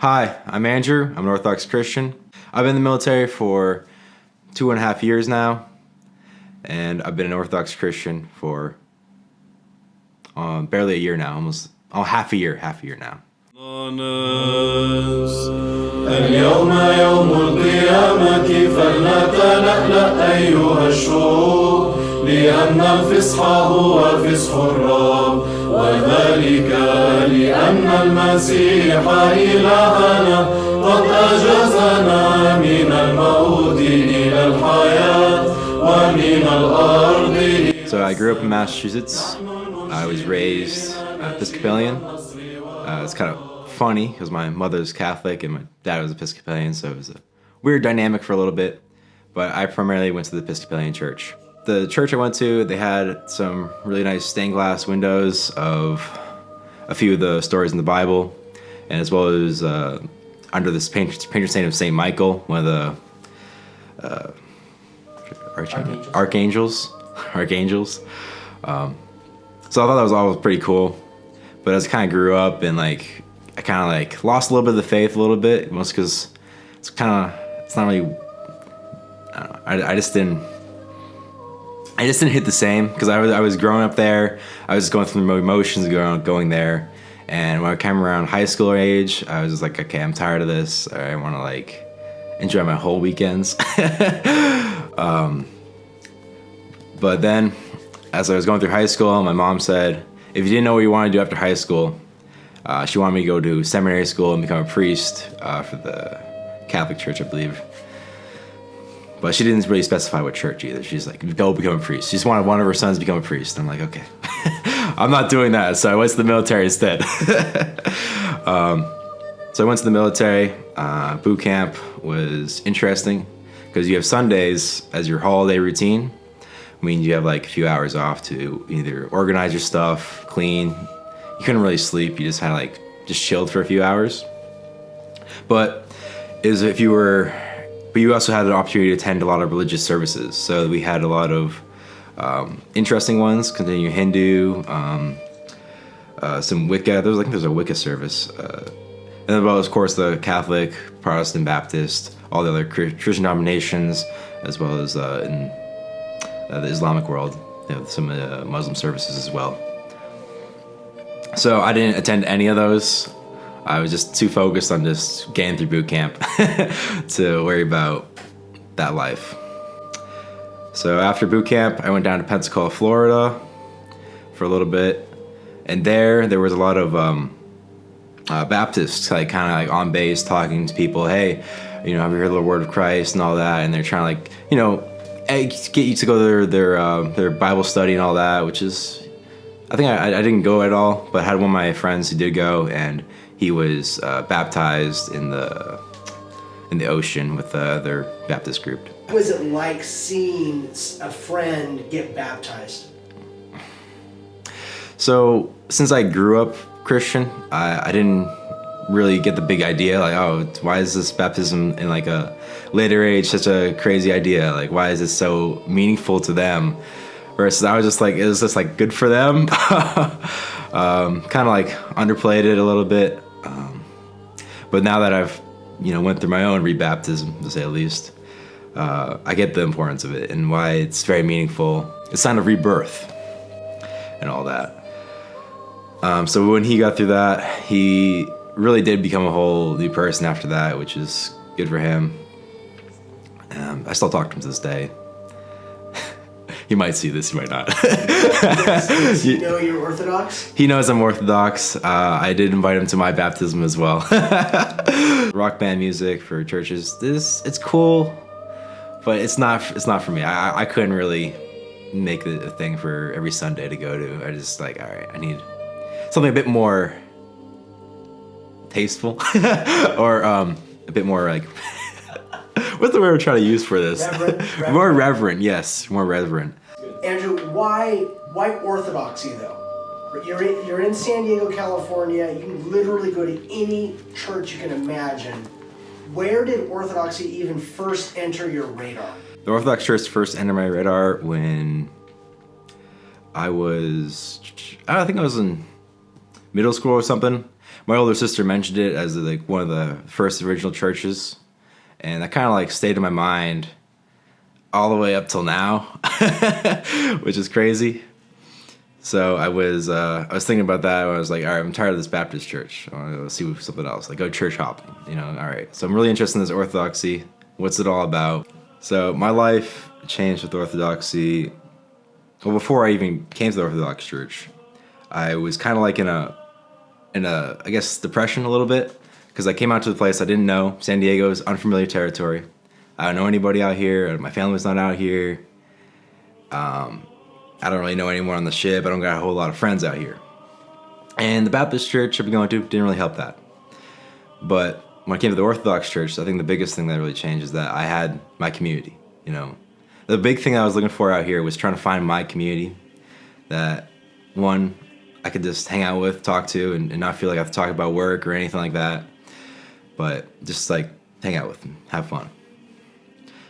Hi, I'm Andrew. I'm an Orthodox Christian. I've been in the military for 2.5 years now, and I've been an Orthodox Christian for barely a year now, half a year now. اليوم يوم القيامة فلنتلألأ أيها الشعوب لأن الفصح هو فصح الرب وذلك لأن المسيح إلهنا قد أجازنا من الموت إلى الحياة ومن الأرض. So I grew up in Massachusetts. I was raised Episcopalian. It's kind of funny because my mother's Catholic and my dad was Episcopalian, so it was a weird dynamic for a little bit, but I primarily went to the Episcopalian church. The church I went to, they had some really nice stained glass windows of a few of the stories in the Bible, and as well as under this patron saint of St. Michael, one of the archangels. So I thought that was all pretty cool, but as I kind of grew up and I kind of lost a little bit of the faith a little bit, mostly because it's not really, I don't know, I just didn't hit the same, because I was growing up there, I was going through the emotions going there, and when I came around high school age, I was just like, okay, I'm tired of this, I want to enjoy my whole weekends. But then, as I was going through high school, my mom said, if you didn't know what you wanted to do after high school, she wanted me to go to seminary school and become a priest for the Catholic Church, I believe. But she didn't really specify what church either. She's like, go become a priest. She just wanted one of her sons to become a priest. I'm like, okay, I'm not doing that. So I went to the military instead. So I went to the military. Boot camp was interesting because you have Sundays as your holiday routine. I mean, you have a few hours off to either organize your stuff, clean. You couldn't really sleep. You just had just chilled for a few hours. But you also had an opportunity to attend a lot of religious services. So we had a lot of interesting ones, continuing Hindu, some Wicca. There's a Wicca service. And then, of course, the Catholic, Protestant, Baptist, all the other Christian denominations, as well as in the Islamic world. They have some Muslim services as well. So I didn't attend any of those. I was just too focused on just getting through boot camp to worry about that life. So after boot camp, I went down to Pensacola, Florida for a little bit. And there was a lot of Baptists on base talking to people, hey, have you heard the word of Christ and all that? And they're trying to get you to go to their Bible study and all that, which is, I think I didn't go at all, but I had one of my friends who did go, and he was baptized in the ocean with their Baptist group. What was it like seeing a friend get baptized? So since I grew up Christian, I didn't really get the big idea, why is this baptism in a later age such a crazy idea? Why is it so meaningful to them? Versus I was just it was just good for them. Kind of underplayed it a little bit. But now that I've, went through my own rebaptism, to say the least, I get the importance of it and why it's very meaningful. It's a sign of rebirth and all that. So when he got through that, he really did become a whole new person after that, which is good for him. I still talk to him to this day. He might see this, he might not. Does he know you're Orthodox? He knows I'm Orthodox. I did invite him to my baptism as well. Rock band music for churches, it's cool, but it's not for me. I couldn't really make it a thing for every Sunday to go to. I just all right, I need something a bit more tasteful, or a bit more what's the word we're trying to use for this? Reverent. More reverent, yes, more reverent. Andrew, why Orthodoxy though? You're in San Diego, California. You can literally go to any church you can imagine. Where did Orthodoxy even first enter your radar? The Orthodox Church first entered my radar when I think I was in middle school or something. my older sister mentioned it as like one of the first original churches, and that kind of like stayed in my mind all the way up till now, which is crazy. So I was thinking about that. I was like, all right, I'm tired of this Baptist church. I want to go see something else, like go church hopping, you know. All right, so I'm really interested in this Orthodoxy. What's it all about? So my life changed with Orthodoxy. Well, before I even came to the Orthodox Church, I was kind of like in a I guess depression a little bit, because I came out to the place I didn't know. San Diego is unfamiliar territory. I don't know anybody out here. My family's not out here. I don't really know anyone on the ship. I don't got a whole lot of friends out here. And the Baptist church I've been going to didn't really help that. But when I came to the Orthodox church, I think the biggest thing that really changed is that I had my community, you know. The big thing I was looking for out here was trying to find my community that, one, I could just hang out with, talk to, and not feel like I have to talk about work or anything like that. But just like hang out with them, have fun.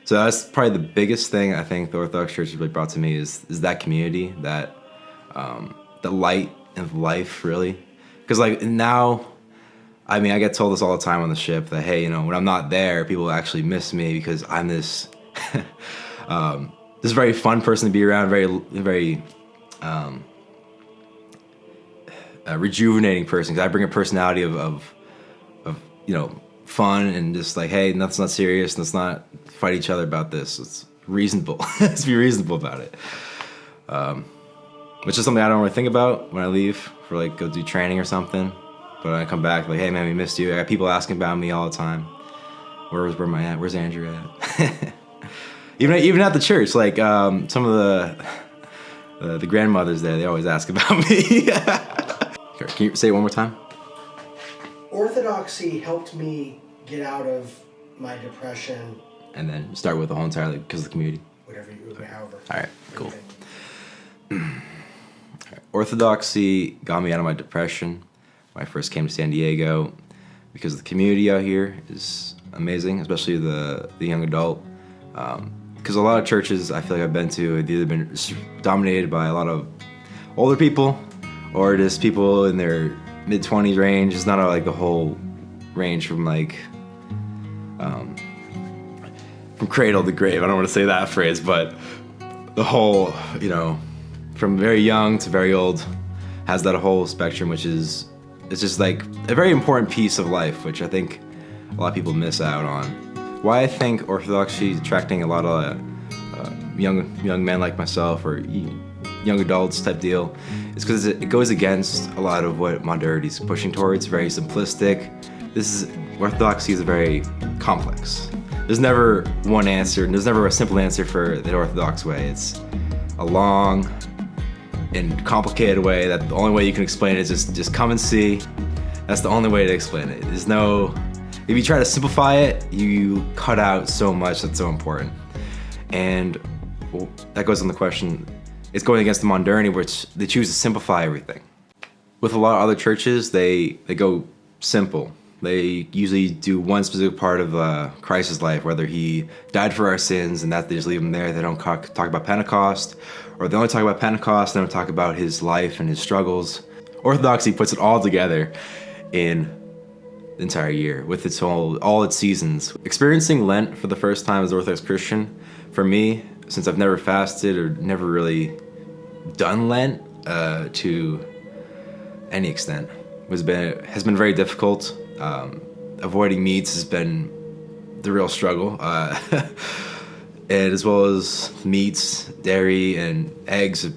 So that's probably the biggest thing I think the Orthodox Church has really brought to me is that community, that the light of life, really. Because like now, I mean, I get told this all the time on the ship that, hey, you know, when I'm not there, people actually miss me because I'm this this very fun person to be around, very rejuvenating person. Because I bring a personality of you know, fun and just like, hey, that's not serious. Let's not fight each other about this. It's reasonable. Let's be reasonable about it. Which is something I don't really think about when I leave for like go do training or something. But when I come back, like, hey man, we missed you. I got people asking about me all the time. Where am I at? Where's Andrew at? even at the church, like some of the grandmothers there, they always ask about me. Can you say it one more time? Orthodoxy helped me get out of my depression. And then start with the whole entirely because of the community. However. All right, cool. All right. Orthodoxy got me out of my depression when I first came to San Diego because the community out here is amazing, especially the young adult. Because a lot of churches I feel like I've been to have either been dominated by a lot of older people or just people in their mid-20s range. It's not like the whole range from like from cradle to grave. I don't want to say that phrase, but the whole, you know, from very young to very old has that whole spectrum, which is, it's just like a very important piece of life, which I think a lot of people miss out on. Why I think Orthodoxy is attracting a lot of young men like myself or young adults type deal is because it goes against a lot of what modernity is pushing towards. Very simplistic. Orthodoxy is very complex. There's never one answer, and there's never a simple answer for the Orthodox way. It's a long and complicated way that the only way you can explain it is just come and see. That's the only way to explain it. There's no, if you try to simplify it, you cut out so much that's so important. And well, that goes on the question, it's going against the modernity, which they choose to simplify everything. With a lot of other churches, they go simple. They usually do one specific part of Christ's life, whether he died for our sins and that they just leave him there. They don't talk about Pentecost, or they only talk about Pentecost, they don't talk about his life and his struggles. Orthodoxy puts it all together in the entire year with its all its seasons. Experiencing Lent for the first time as Orthodox Christian, for me, since I've never fasted or never really done Lent to any extent, has been very difficult. Avoiding meats has been the real struggle, and as well as meats, dairy, and eggs,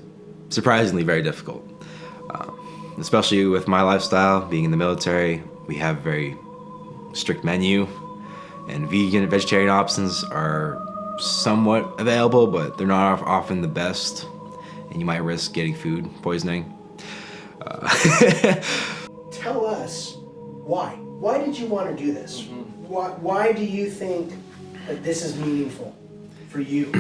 surprisingly very difficult. Especially with my lifestyle, being in the military, we have a very strict menu, and vegan and vegetarian options are somewhat available, but they're not often the best, and you might risk getting food poisoning. Tell us why. Why did you want to do this? Why do you think that this is meaningful for you?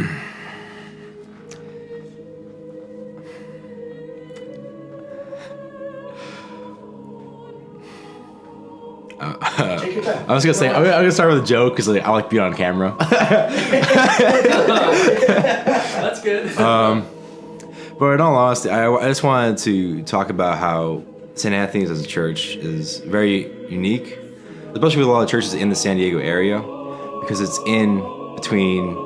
Take your time. I was gonna say I'm gonna start with a joke because I like being on camera. That's good. But in all honesty, I just wanted to talk about how St. Anthony's as a church is very unique, especially with a lot of churches in the San Diego area, because it's in between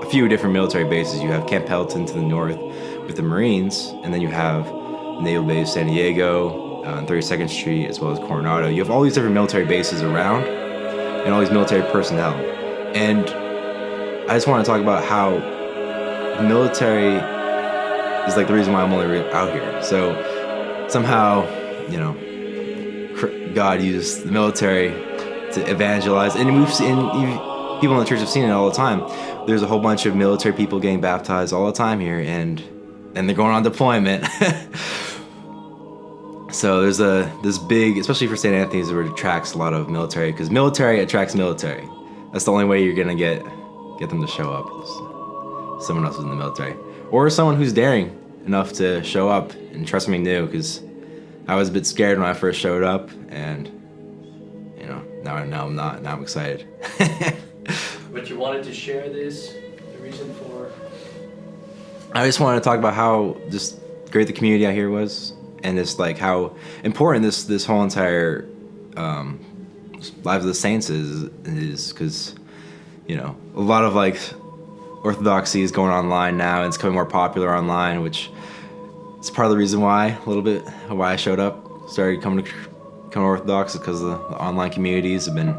a few different military bases. You have Camp Pendleton to the north with the Marines, and then you have Naval Base San Diego, on 32nd Street, as well as Coronado. You have all these different military bases around, and all these military personnel. And I just want to talk about how the military is like the reason why I'm only out here. So somehow, you know, God used the military to evangelize, and we've seen, people in the church have seen it all the time. There's a whole bunch of military people getting baptized all the time here, and they're going on deployment. So there's this big, especially for St. Anthony's, where it attracts a lot of military, because military attracts military. That's the only way you're gonna get them to show up. Is someone else who's in the military, or someone who's daring enough to show up and try something new. Because I was a bit scared when I first showed up, and you know, now I'm not. Now I'm excited. But you wanted to share this, the reason for... I just wanted to talk about how just great the community out here was, and just like how important this whole entire Lives of the Saints is because, you know, a lot of like Orthodoxy is going online now, and it's becoming more popular online, which is part of the reason why I showed up, started coming to Orthodox, because the online communities have been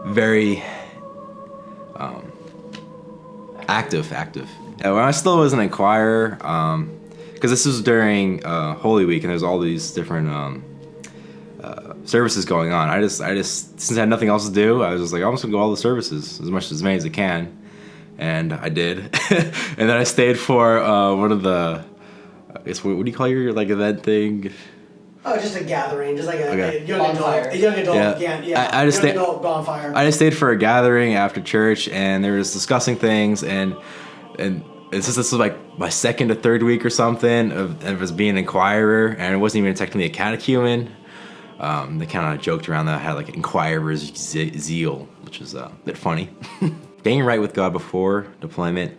very active. When I still was an inquirer, because this was during Holy Week, and there's all these different services going on. I just since I had nothing else to do, I was just like, I'm just gonna go all the services as many as I can, and I did. And then I stayed for one of the, I guess, what do you call your like event thing? Oh, just a gathering, just like a young bonfire. adult. A young adult, I just young adult bonfire. I just stayed for a gathering after church, and they were just discussing things, and this was like my second or third week or something of as being an inquirer, and it wasn't even technically a catechumen. They kind of joked around that I had like inquirer's zeal, which is a bit funny. Getting right with God before deployment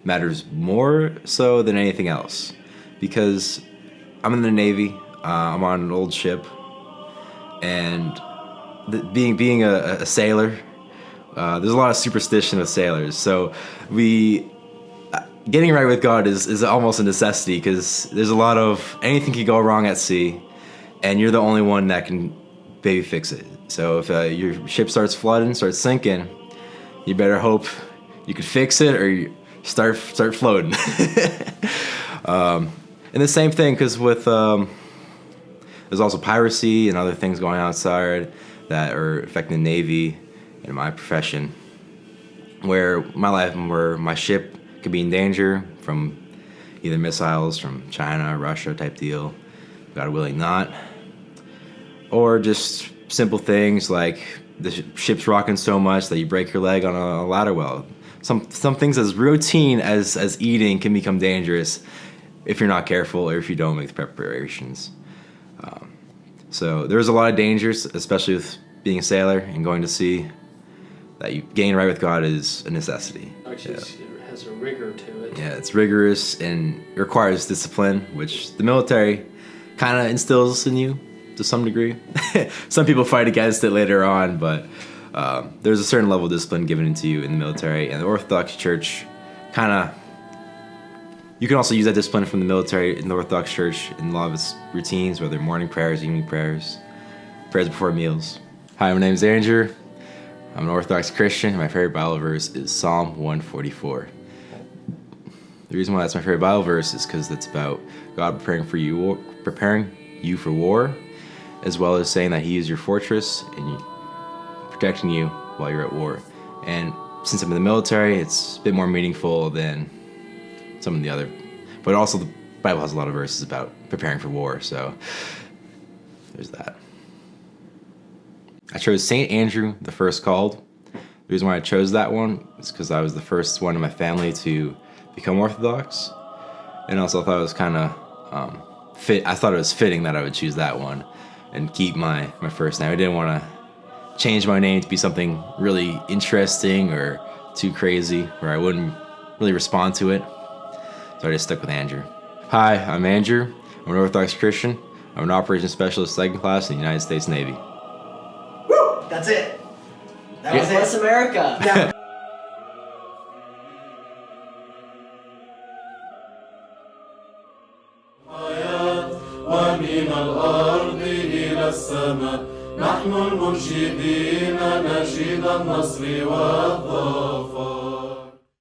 matters more so than anything else, because I'm in the Navy. I'm on an old ship, and being a sailor, there's a lot of superstition with sailors. So getting right with God is almost a necessity, because there's a lot of anything can go wrong at sea, and you're the only one that can baby fix it. So if your ship starts flooding, starts sinking, you better hope you can fix it, or you start floating. And the same thing, because with there's also piracy and other things going on outside that are affecting the Navy and my profession, where my ship could be in danger from either missiles from China, Russia type deal, God willing not, or just simple things like the ship's rocking so much that you break your leg on a ladder well. Some things as routine as eating can become dangerous if you're not careful, or if you don't make the preparations. So there's a lot of dangers, especially with being a sailor and going to sea, that getting right with God is a necessity. Actually, it has a rigor to it. Yeah, it's rigorous and it requires discipline, which the military kind of instills in you to some degree. Some people fight against it later on, but there's a certain level of discipline given into you in the military, and the Orthodox Church you can also use that discipline from the military in the Orthodox Church in a lot of its routines, whether morning prayers, evening prayers before meals. Hi, my name is Andrew. I'm an Orthodox Christian. My favorite Bible verse is Psalm 144. The reason why that's my favorite Bible verse is because it's about God preparing you for war, as well as saying that He is your fortress and protecting you while you're at war. And since I'm in the military, it's a bit more meaningful than some of the other, but also the Bible has a lot of verses about preparing for war, so there's that. I chose St. Andrew, the first called. The reason why I chose that one is because I was the first one in my family to become Orthodox, and also I thought it was kind of I thought it was fitting that I would choose that one and keep my first name. I didn't want to change my name to be something really interesting or too crazy where I wouldn't really respond to it. So I just stuck with Andrew. Hi, I'm Andrew. I'm an Orthodox Christian. I'm an operations specialist, second class in the United States Navy. Woo! That's it. That was Bless it. America. Now, ومن الأرض إلى السماء نحن المنشدين نشيد النصر والظفر